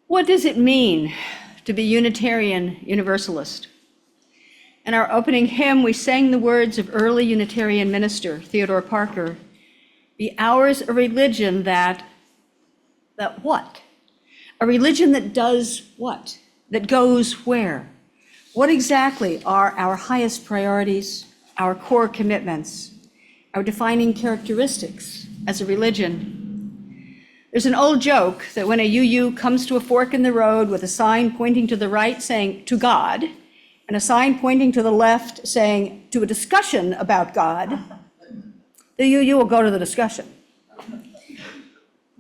What does it mean to be Unitarian Universalist? In our opening hymn, we sang the words of early Unitarian minister Theodore Parker, "Be ours a religion that what? A religion that does what? That goes where? What exactly are our highest priorities, our core commitments, our defining characteristics as a religion?" There's an old joke that when a UU comes to a fork in the road with a sign pointing to the right saying, "To God," and a sign pointing to the left saying, "To a discussion about God," the UU will go to the discussion.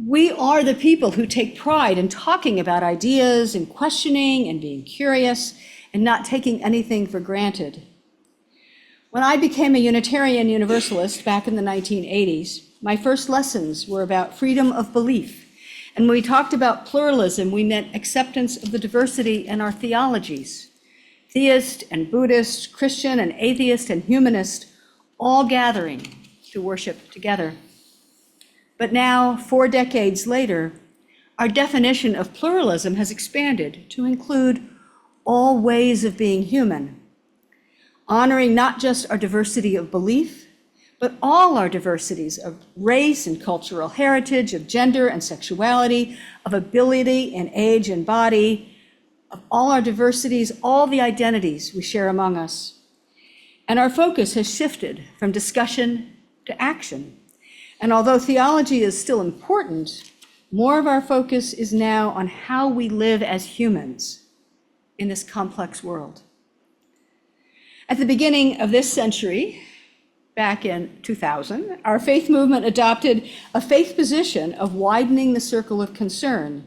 We are the people who take pride in talking about ideas and questioning and being curious and not taking anything for granted. When I became a Unitarian Universalist back in the 1980s, my first lessons were about freedom of belief. And when we talked about pluralism, we meant acceptance of the diversity in our theologies. Theist and Buddhist, Christian and atheist and humanist, all gathering to worship together. But now, 4 decades later, our definition of pluralism has expanded to include all ways of being human, honoring not just our diversity of belief, but all our diversities of race and cultural heritage, of gender and sexuality, of ability and age and body, of all our diversities, all the identities we share among us. And our focus has shifted from discussion to action. And although theology is still important, more of our focus is now on how we live as humans in this complex world. At the beginning of this century, back in 2000, our faith movement adopted a faith position of widening the circle of concern,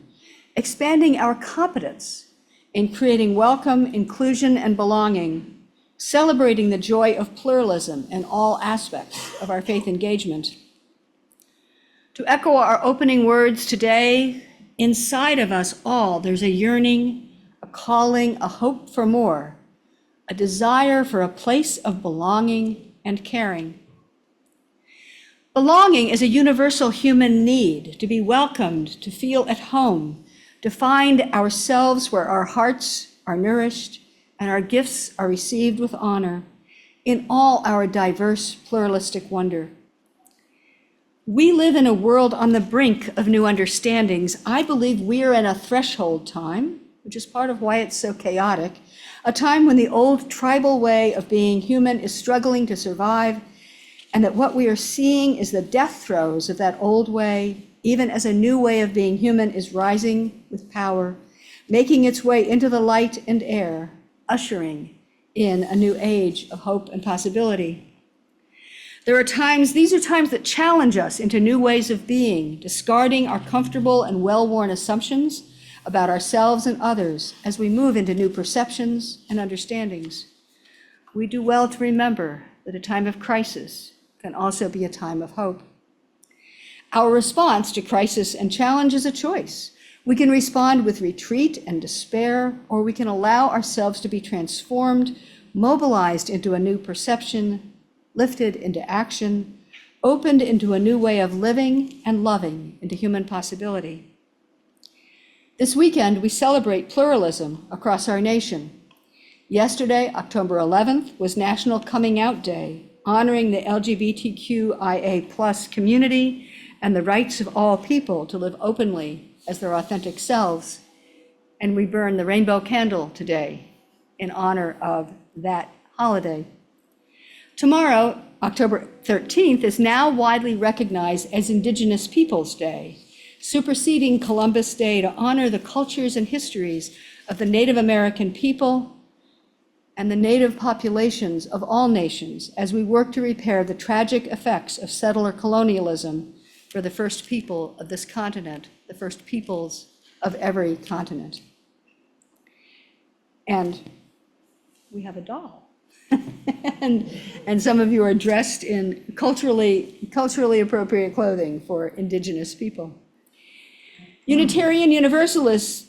expanding our competence in creating welcome, inclusion, and belonging, celebrating the joy of pluralism in all aspects of our faith engagement. To echo our opening words today, inside of us all, there's a yearning, a calling, a hope for more, a desire for a place of belonging and caring. Belonging is a universal human need, to be welcomed, to feel at home, to find ourselves where our hearts are nourished and our gifts are received with honor in all our diverse, pluralistic wonder. We live in a world on the brink of new understandings. I believe we are in a threshold time, which is part of why it's so chaotic, a time when the old tribal way of being human is struggling to survive, and that what we are seeing is the death throes of that old way, even as a new way of being human is rising with power, making its way into the light and air, ushering in a new age of hope and possibility. These are times that challenge us into new ways of being, discarding our comfortable and well-worn assumptions about ourselves and others as we move into new perceptions and understandings. We do well to remember that a time of crisis can also be a time of hope. Our response to crisis and challenge is a choice. We can respond with retreat and despair, or we can allow ourselves to be transformed, mobilized into a new perception, lifted into action, opened into a new way of living and loving into human possibility. This weekend, we celebrate pluralism across our nation. Yesterday, October 11th, was National Coming Out Day, honoring the LGBTQIA+ community and the rights of all people to live openly as their authentic selves. And we burn the rainbow candle today in honor of that holiday. Tomorrow, October 13th, is now widely recognized as Indigenous Peoples Day, superseding Columbus Day to honor the cultures and histories of the Native American people and the Native populations of all nations as we work to repair the tragic effects of settler colonialism for the first people of this continent, the first peoples of every continent. And we have a doll. and some of you are dressed in culturally appropriate clothing for Indigenous people. Unitarian Universalism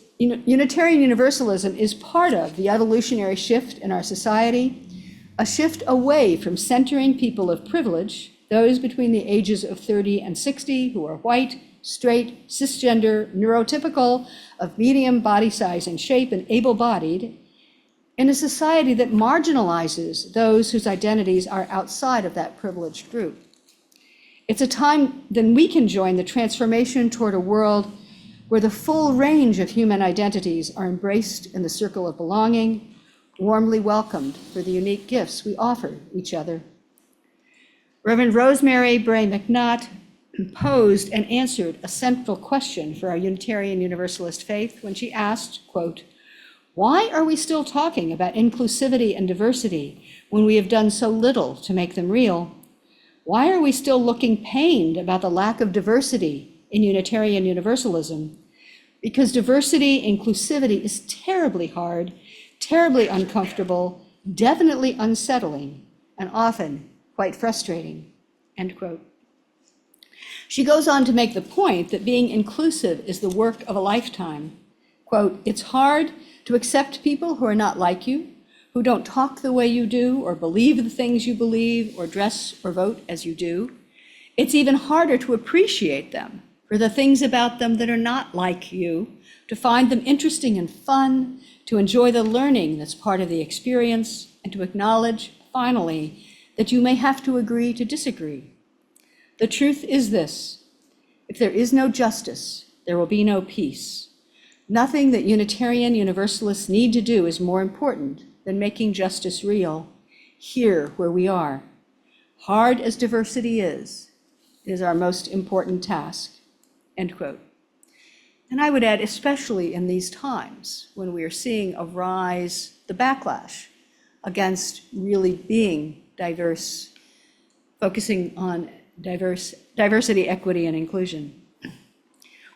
is part of the evolutionary shift in our society, a shift away from centering people of privilege those between the ages of 30 and 60 who are white, straight, cisgender, neurotypical, of medium body size and shape, and able-bodied, in a society that marginalizes those whose identities are outside of that privileged group. It's a time then we can join the transformation toward a world where the full range of human identities are embraced in the circle of belonging, warmly welcomed for the unique gifts we offer each other. Reverend Rosemary Bray McNutt posed and answered a central question for our Unitarian Universalist faith when she asked, quote, "Why are we still talking about inclusivity and diversity when we have done so little to make them real? Why are we still looking pained about the lack of diversity in Unitarian Universalism? Because diversity, inclusivity is terribly hard, terribly uncomfortable, definitely unsettling, and often quite frustrating," end quote. She goes on to make the point that being inclusive is the work of a lifetime. Quote, "It's hard to accept people who are not like you, who don't talk the way you do, or believe the things you believe, or dress or vote as you do. It's even harder to appreciate them for the things about them that are not like you, to find them interesting and fun, to enjoy the learning that's part of the experience, and to acknowledge, finally, that you may have to agree to disagree. The truth is this: if there is no justice, there will be no peace. Nothing that Unitarian Universalists need to do is more important than making justice real, here where we are. Hard as diversity is, it is our most important task," end quote. And I would add, especially in these times when we are seeing a rise, the backlash against really being diverse, focusing on diversity, equity, and inclusion.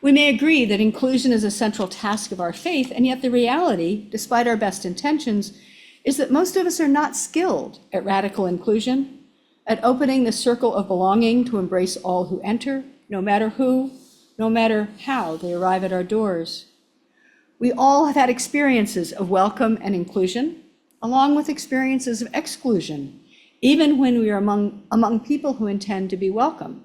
We may agree that inclusion is a central task of our faith, and yet the reality, despite our best intentions, is that most of us are not skilled at radical inclusion, at opening the circle of belonging to embrace all who enter, no matter who, no matter how they arrive at our doors. We all have had experiences of welcome and inclusion, along with experiences of exclusion, even when we are among people who intend to be welcome.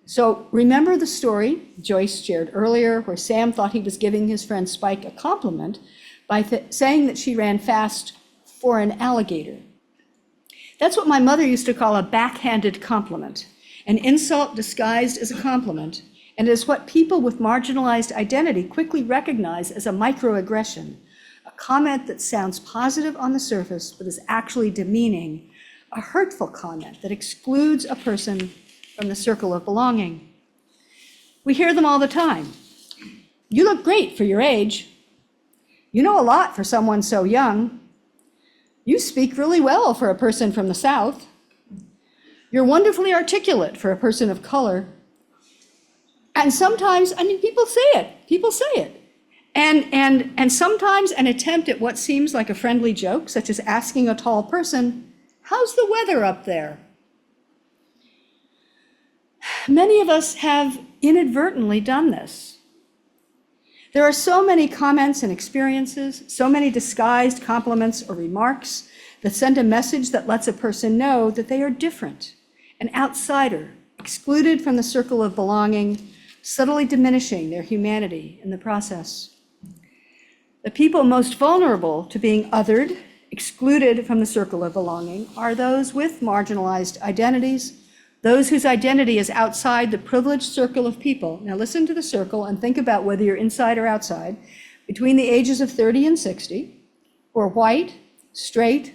So remember the story Joyce shared earlier, where Sam thought he was giving his friend Spike a compliment by saying that she ran fast for an alligator. That's what my mother used to call a backhanded compliment, an insult disguised as a compliment, and is what people with marginalized identity quickly recognize as a microaggression, a comment that sounds positive on the surface but is actually demeaning, a hurtful comment that excludes a person from the circle of belonging. We hear them all the time. "You look great for your age." "You know a lot for someone so young." "You speak really well for a person from the South." "You're wonderfully articulate for a person of color." And sometimes, people say it. And sometimes an attempt at what seems like a friendly joke, such as asking a tall person, "How's the weather up there?" Many of us have inadvertently done this. There are so many comments and experiences, so many disguised compliments or remarks that send a message that lets a person know that they are different, an outsider, excluded from the circle of belonging, subtly diminishing their humanity in the process. The people most vulnerable to being othered, excluded from the circle of belonging, are those with marginalized identities, those whose identity is outside the privileged circle of people. Now listen to the circle and think about whether you're inside or outside, between the ages of 30 and 60, who are white, straight,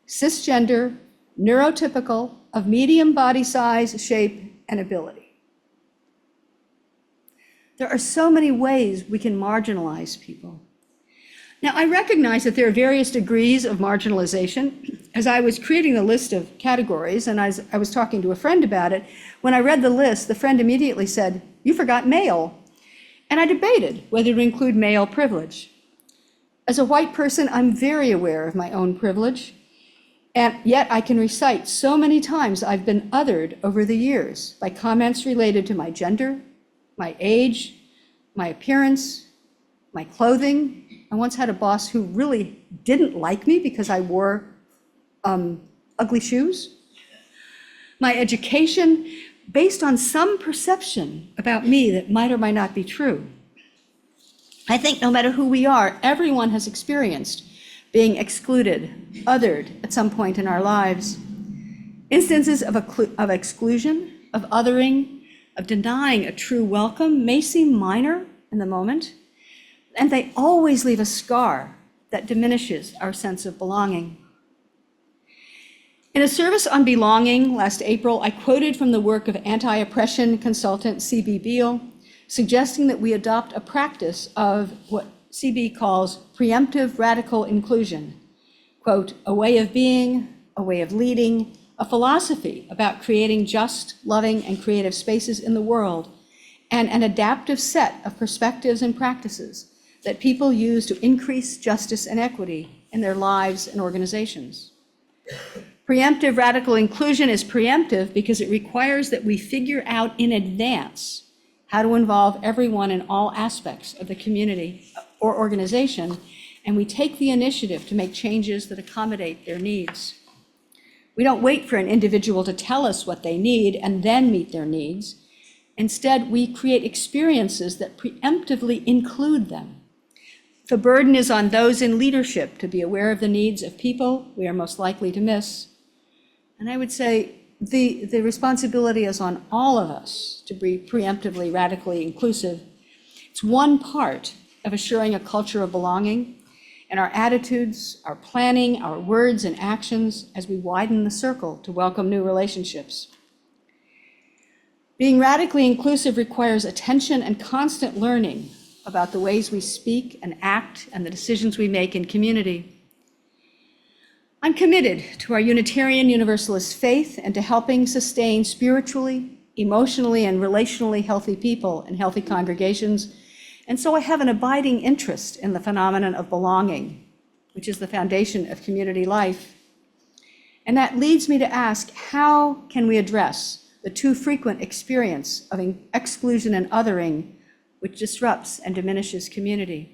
cisgender, neurotypical, of medium body size, shape, and ability. There are so many ways we can marginalize people. Now, I recognize that there are various degrees of marginalization. As I was creating the list of categories, and as I was talking to a friend about it, when I read the list, the friend immediately said, "You forgot male." And I debated whether to include male privilege. As a white person, I'm very aware of my own privilege, and yet I can recite so many times I've been othered over the years by comments related to my gender, my age, my appearance, my clothing. I once had a boss who really didn't like me because I wore ugly shoes. my education based on some perception about me that might or might not be true. I think no matter who we are, everyone has experienced being excluded, othered at some point in our lives. Instances of exclusion, of othering, of denying a true welcome may seem minor in the moment, and they always leave a scar that diminishes our sense of belonging. In a service on belonging last April, I quoted from the work of anti-oppression consultant C.B. Beale, suggesting that we adopt a practice of what C.B. calls preemptive radical inclusion, quote, a way of being, a way of leading, a philosophy about creating just, loving, and creative spaces in the world, and an adaptive set of perspectives and practices that people use to increase justice and equity in their lives and organizations. Preemptive radical inclusion is preemptive because it requires that we figure out in advance how to involve everyone in all aspects of the community or organization, and we take the initiative to make changes that accommodate their needs. We don't wait for an individual to tell us what they need and then meet their needs. Instead, we create experiences that preemptively include them. The burden is on those in leadership to be aware of the needs of people we are most likely to miss. And I would say the responsibility is on all of us to be preemptively, radically inclusive. It's one part of assuring a culture of belonging in our attitudes, our planning, our words and actions as we widen the circle to welcome new relationships. Being radically inclusive requires attention and constant learning about the ways we speak and act and the decisions we make in community. I'm committed to our Unitarian Universalist faith and to helping sustain spiritually, emotionally, and relationally healthy people and healthy congregations. And so I have an abiding interest in the phenomenon of belonging, which is the foundation of community life. And that leads me to ask, how can we address the too frequent experience of exclusion and othering, which disrupts and diminishes community?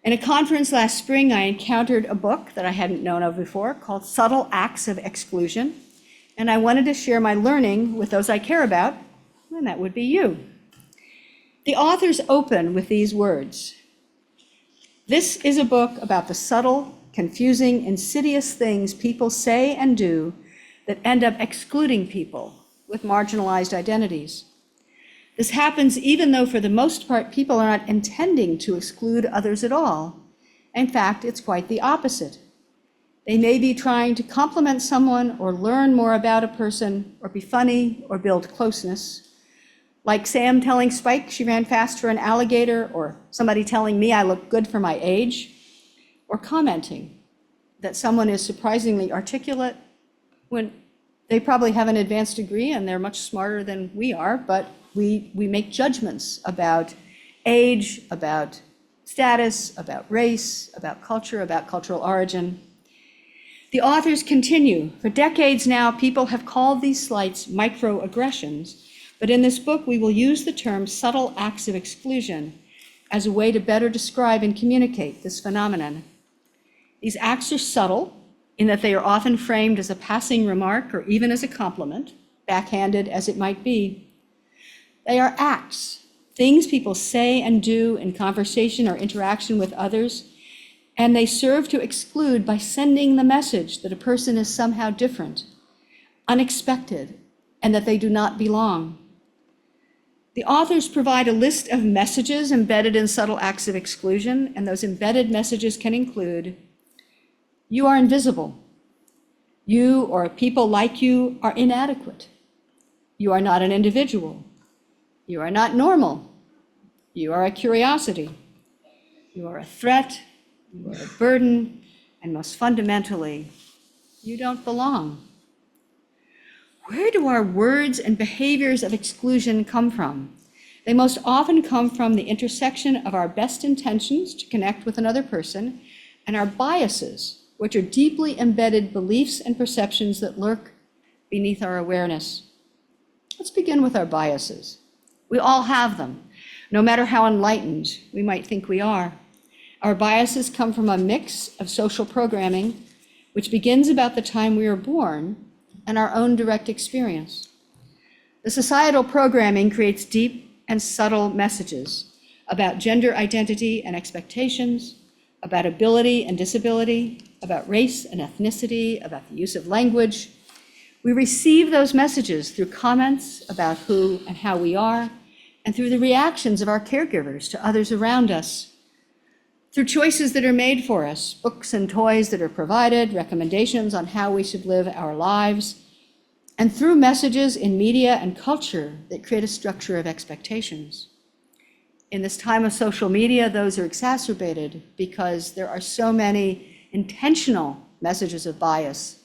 In a conference last spring, I encountered a book that I hadn't known of before called Subtle Acts of Exclusion, and I wanted to share my learning with those I care about, and that would be you. The authors open with these words: "This is a book about the subtle, confusing, insidious things people say and do that end up excluding people with marginalized identities. This happens even though for the most part people are not intending to exclude others at all. In fact, it's quite the opposite. They may be trying to compliment someone or learn more about a person or be funny or build closeness. Like Sam telling Spike she ran fast for an alligator, or somebody telling me I look good for my age, or commenting that someone is surprisingly articulate when they probably have an advanced degree and they're much smarter than we are, but we make judgments about age, about status, about race, about culture, about cultural origin." The authors continue, "For decades now, people have called these slights microaggressions, but in this book, we will use the term subtle acts of exclusion as a way to better describe and communicate this phenomenon. These acts are subtle in that they are often framed as a passing remark or even as a compliment, backhanded as it might be. They are acts, things people say and do in conversation or interaction with others, and they serve to exclude by sending the message that a person is somehow different, unexpected, and that they do not belong. The authors provide a list of messages embedded in subtle acts of exclusion, and those embedded messages can include: you are invisible. You or people like you are inadequate. You are not an individual. You are not normal. You are a curiosity. You are a threat. You are a burden. And most fundamentally, you don't belong. Where do our words and behaviors of exclusion come from? They most often come from the intersection of our best intentions to connect with another person and our biases, which are deeply embedded beliefs and perceptions that lurk beneath our awareness. Let's begin with our biases. We all have them, no matter how enlightened we might think we are. Our biases come from a mix of social programming, which begins about the time we are born and our own direct experience. The societal programming creates deep and subtle messages about gender identity and expectations, about ability and disability, about race and ethnicity, about the use of language. We receive those messages through comments about who and how we are, and through the reactions of our caregivers to others around us, through choices that are made for us, books and toys that are provided, recommendations on how we should live our lives, and through messages in media and culture that create a structure of expectations. In this time of social media, those are exacerbated because there are so many intentional messages of bias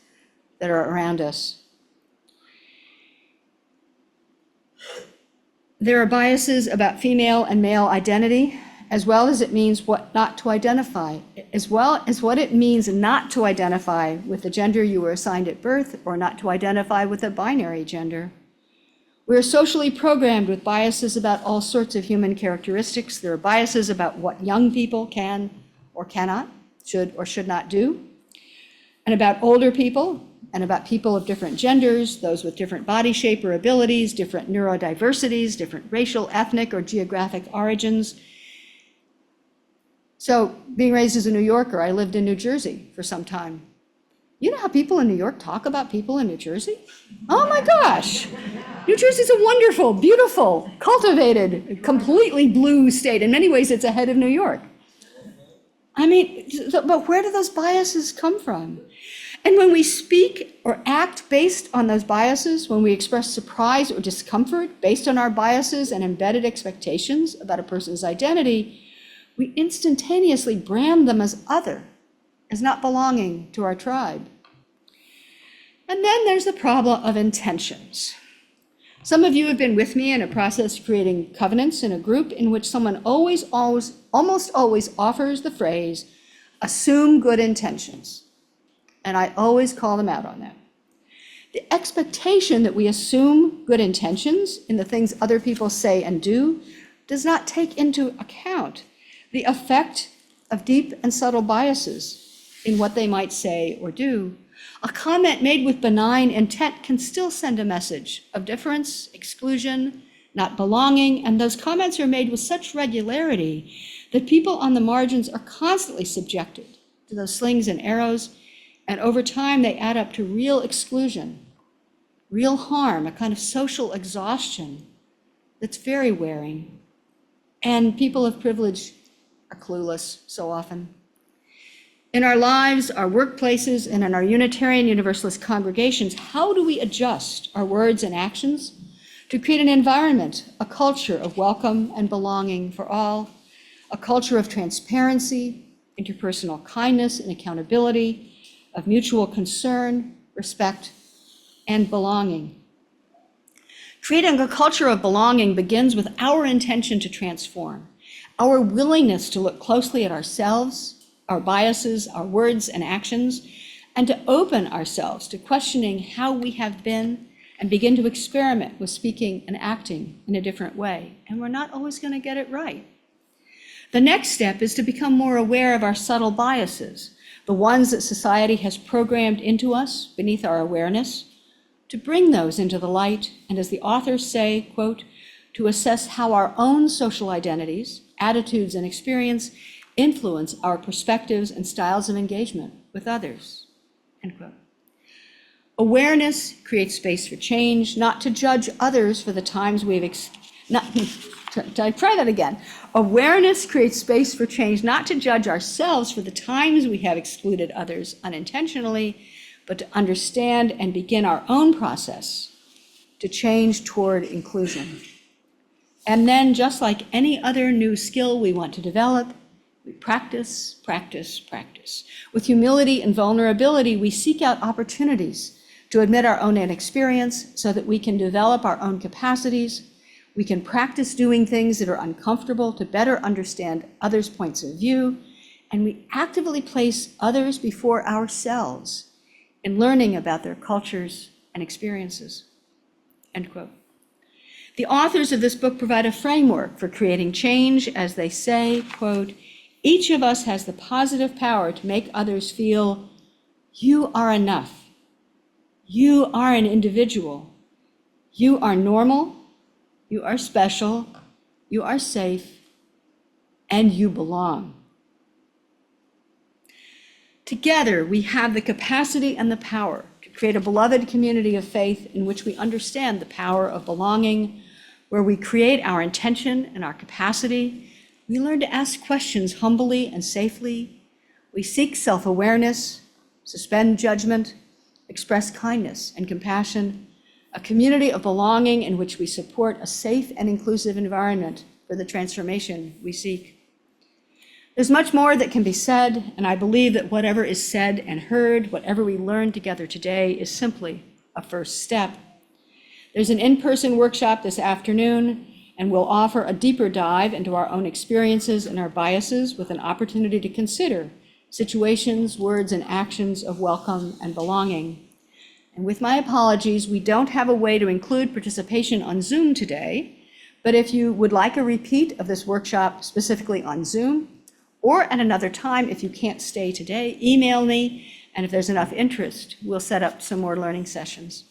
that are around us. There are biases about female and male identity, as well as it means what not to identify, as well as what it means not to identify with the gender you were assigned at birth or not to identify with a binary gender. We are socially programmed with biases about all sorts of human characteristics. There are biases about what young people can or cannot, should or should not do, and about older people, and about people of different genders, those with different body shape or abilities, different neurodiversities, different racial, ethnic, or geographic origins. So being raised as a New Yorker, I lived in New Jersey for some time. You know how people in New York talk about people in New Jersey? Oh my gosh. New Jersey's a wonderful, beautiful, cultivated, completely blue state. In many ways, it's ahead of New York. I mean, but where do those biases come from? And when we speak or act based on those biases, when we express surprise or discomfort based on our biases and embedded expectations about a person's identity, we instantaneously brand them as other, as not belonging to our tribe. And then there's the problem of intentions. Some of you have been with me in a process of creating covenants in a group in which someone almost always offers the phrase, assume good intentions. And I always call them out on that. The expectation that we assume good intentions in the things other people say and do does not take into account the effect of deep and subtle biases in what they might say or do. A comment made with benign intent can still send a message of difference, exclusion, not belonging, and those comments are made with such regularity that people on the margins are constantly subjected to those slings and arrows, and over time they add up to real exclusion, real harm, a kind of social exhaustion that's very wearing. And people of privilege are clueless so often. In our lives, our workplaces, and in our Unitarian Universalist congregations, how do we adjust our words and actions to create an environment, a culture of welcome and belonging for all, a culture of transparency, interpersonal kindness and accountability, of mutual concern, respect, and belonging? Creating a culture of belonging begins with our intention to transform, our willingness to look closely at ourselves, our biases, our words and actions, and to open ourselves to questioning how we have been and begin to experiment with speaking and acting in a different way. And we're not always going to get it right. The next step is to become more aware of our subtle biases, the ones that society has programmed into us beneath our awareness, to bring those into the light, and as the authors say, quote, to assess how our own social identities, attitudes, and experience influence our perspectives and styles of engagement with others, end quote. Awareness creates space for change, not to judge others for the times we've try that again. Awareness creates space for change, not to judge ourselves for the times we have excluded others unintentionally, but to understand and begin our own process to change toward inclusion. And then, just like any other new skill we want to develop, we practice, practice, practice. With humility and vulnerability, we seek out opportunities to admit our own inexperience so that we can develop our own capacities. We can practice doing things that are uncomfortable to better understand others' points of view, and we actively place others before ourselves in learning about their cultures and experiences, end quote. The authors of this book provide a framework for creating change as they say, quote, each of us has the positive power to make others feel you are enough, You are an individual. You are normal, you are special, you are safe, and you belong. Together, we have the capacity and the power to create a beloved community of faith in which we understand the power of belonging, where we create our intention and our capacity. We learn to ask questions humbly and safely. We seek self-awareness, suspend judgment, express kindness and compassion, a community of belonging in which we support a safe and inclusive environment for the transformation we seek. There's much more that can be said, and I believe that whatever is said and heard, whatever we learn together today, is simply a first step. There's an in-person workshop this afternoon, and we'll offer a deeper dive into our own experiences and our biases with an opportunity to consider situations, words, and actions of welcome and belonging. And with my apologies, we don't have a way to include participation on Zoom today, but if you would like a repeat of this workshop specifically on Zoom, or at another time, if you can't stay today, email me, and if there's enough interest, we'll set up some more learning sessions.